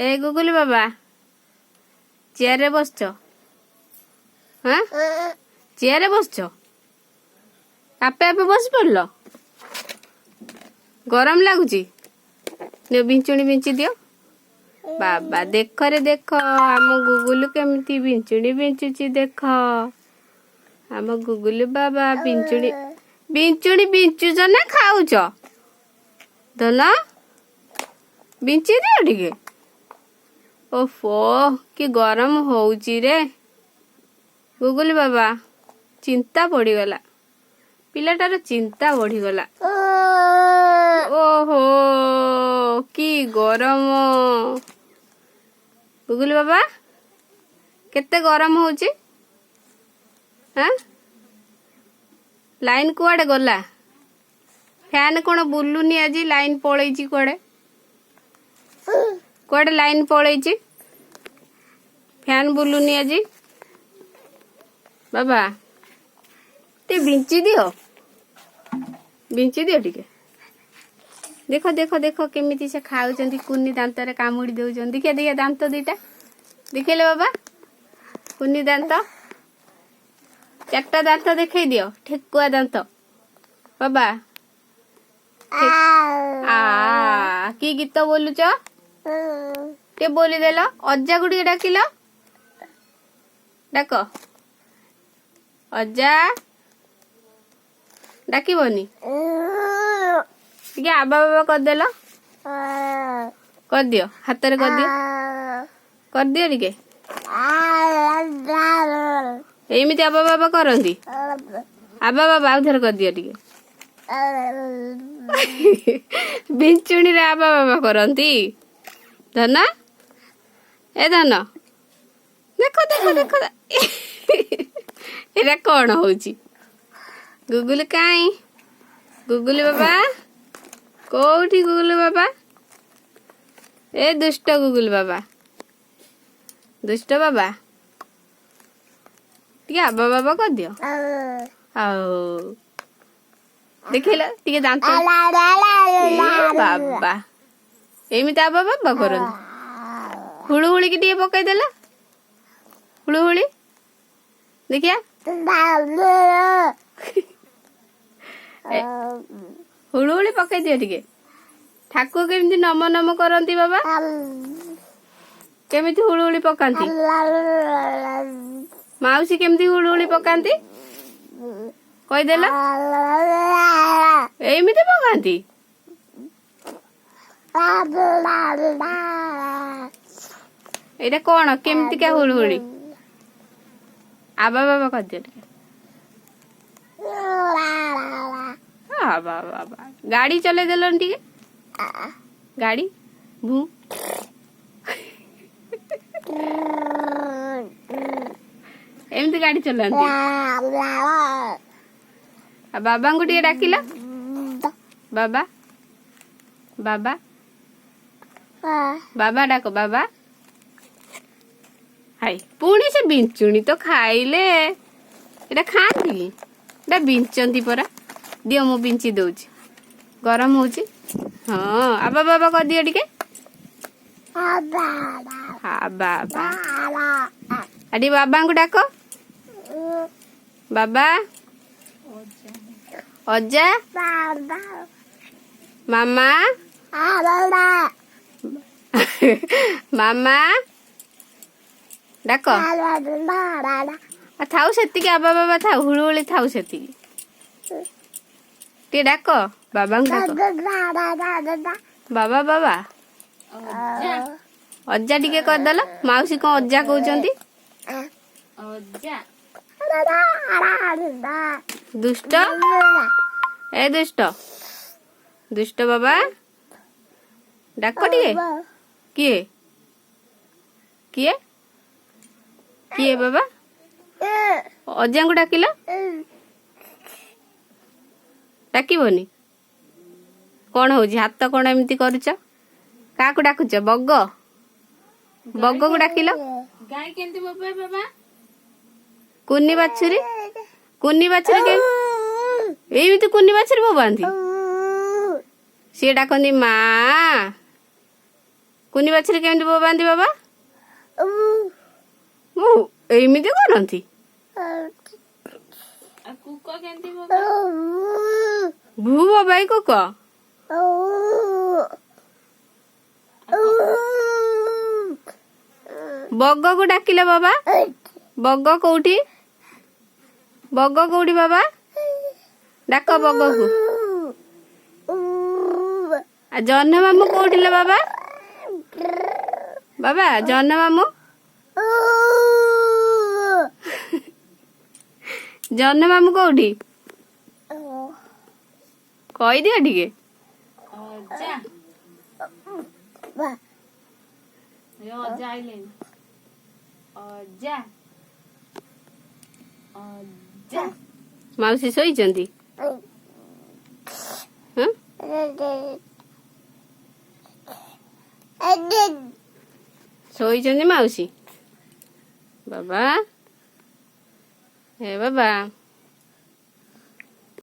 ए गुगुली बाबा chair रे बसछ हाँ chair रे बसछ आपे आपे बस पड़ल गरम लगुची बिंचुणी बिंची दियो बाबा देख रे देख आम गुगुलू केमती बिंचुणी बिंचुची देख आम गुगुलू बाबा बिंचुणी बिंचुणी बिंचुच ना खाऊच धन बिंची दियो टिके ओफो कि गरम होउची रे गुगुली बाबा चिंता पड़ीगला पिलाटार चिंता बढ़ीगला ओहो कि गरम गुगुली बाबा केते गरम होउची हाँ लाइन कुआडे गला फैन कौन बुलुनी आज लाइन पलैची कुआडे कुआडे लाइन पलैची फैन बुलुनी आज बाबा ते बिंची दियो टिके देख देख देख केमिति से खाउचंती कुन्नी दांत रे कामुड़ी देउचंती देखिए देखिए दांत दीटा देखिले बाबा कुन्नी दांत चारटा दांत देखै दियो ठेकुआ दांत बाबा आ की गीत बोलुच टे बोली देला अज्जा गुडी डाकिला डाक अज्जा डाकिबनी टिके आबा बाबा कर देला कर दियो हाथ रे कर दियो टिके एमिति आबा बाबा करंती आबा बाबा आउ थर कर दियो टिके बिंचुणी रे आबा बाबा करंती धन ए धन देखो देखो देखो एरा कौन होउची गुगुल काई गुगुली बाबा कोठी गुगुली बाबा ए दुष्ट गुगुली बाबा दुष्ट बाबा टिके आबा बाबा कर दियो आओ देखिला टिके दांत बाबा एमिति आबा बाबा करन हुळुहुळी की टिके पकाई देला हुळुहुळी देखिया हुळुहुळी पकाई दियो टिके ठाकुर केमिति नम नम करंती बाबा केमिति हुळुहुळी पकांती माउसी केमिति हुळुहुळी पकांती कहि देला एमिति पकांती एटा कोन केमिति का हुळुहुळी आबा बाबा कर दियो टिके बाबा बाबा गाड़ी चले देलन टिके गाड़ी भू एमती गाड़ी चलांती बाबा को टिके डाकिला बाबा बाबा बाबा डाको बाबा हाय पुणी से बिंचुणी तो खाइले एटा खाती एटा बिंचंती परा दियो मु बिंची दउची गरम होची हाँ आबा बाबा कर दियो टिके हाँ बाबा अडी बाबा को डाको बाबा अज्जा मामा मामा डाको थाउ सेतिके आबा बाबा थाउ हुळुहुळी थाउ सेतिके टे डाको बाबा डाको बाबा बाबा अज्जा टिके कर देला माउसी को अज्जा कहउचंती दुष्ट ए दुष्ट दुष्ट बाबा डाको टिके किए किए किए बाबा अज्जा को डाकिला डाकिबनी कौन हो हाथ कौन एमती करुच क्या को डाकुच बग बग को डाकिल गाय केंती बाबा बाबा कुन्नी बाछुरी के एमती कुन्नी बाछुरी बोबांती सी डाकती माँ କୁନି ବାଛୁରୀ କେମିତି ବୋବାନ୍ତି ବାବା? ମୁଁ ଏମିତି କରନ୍ତି। କୁକ କେମିତି ଭୁ ବୋବାଇ କୁକ? ବଗକୁ ଡାକିଲେ ବାବା? ବଗ କୋଉଠି? ବଗ କୋଉଠି ବାବା? ଡାକ ବଗକୁ। ଆଉ ଜହ୍ନ ମାମୁଁ କୋଉଠିଲେ ବାବା? ବାବା ଜହ୍ନ ମାମୁଁ? ଜହ୍ନ ମାମୁଁ କୋଉଠି? କହିଦିଅ ଟିକେ। ଅଜା ଆଇଲେଣି। ଅଜା ଅଜା ମାଉସୀ ଶୋଇଛନ୍ତି? ଶୋଇଛନ୍ତି ମାଉସୀ? ବାବା ଏ ବାବା